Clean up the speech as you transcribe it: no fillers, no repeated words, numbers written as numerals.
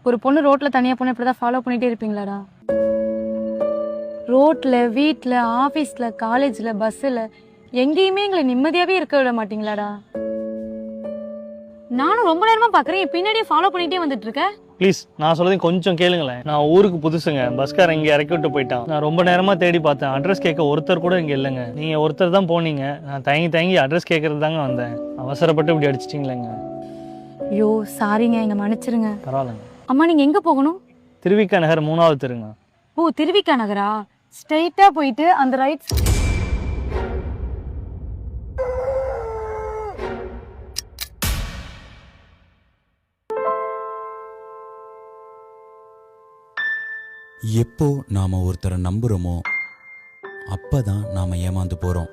ஒரு பொண்ணு ரோட்ல தனியா பொண்ணு இப்படிதான் ஃபாலோ பண்ணிட்டே இருப்பீங்களாடா? ரோட்ல, வீட்ல, ஆபீஸ்ல, காலேஜ்ல, பஸ்ல எங்கேயுமே எங்களை நிம்மதியாவே இருக்க விட மாட்டீங்களாடா? நானும் ரொம்ப நேரமா பாக்குறேன், பின்னாடியே ஃபாலோ பண்ணிட்டே வந்துட்டு இருக்க. ப்ளீஸ் நான் சொல்றதையும் கொஞ்சம் கேளுங்களேன். நான் ஊருக்கு புதுசுங்க. பஸ்காரன் இங்கே இறக்கி விட்டு போயிட்டான். நான் ரொம்ப நேரமா தேடி பார்த்தேன். அட்ரஸ் கேட்க ஒருத்தர் கூட இங்கே இல்லைங்க. நீங்க ஒருத்தர் தான் போனீங்க. நான் தயங்கி அட்ரஸ் கேட்கறது தாங்க வந்தேன். அவசரப்பட்டு இப்படி அடிச்சிட்டிங்களேங்க. ஐயோ சாரிங்க, எங்க மன்னிச்சிருங்க. பரவாயில்லைங்க. அம்மா நீங்க எங்க போகணும்? திருவிக்கா நகர் 3வது தெருங்க. ஓ திருவிக்கா நகரா? ஸ்ட்ரைட்டா போயிட்டு அந்த ரைட். எப்போ நாம ஒருத்தரை நம்புறோமோ அப்பதான் நாம ஏமாந்து போறோம்.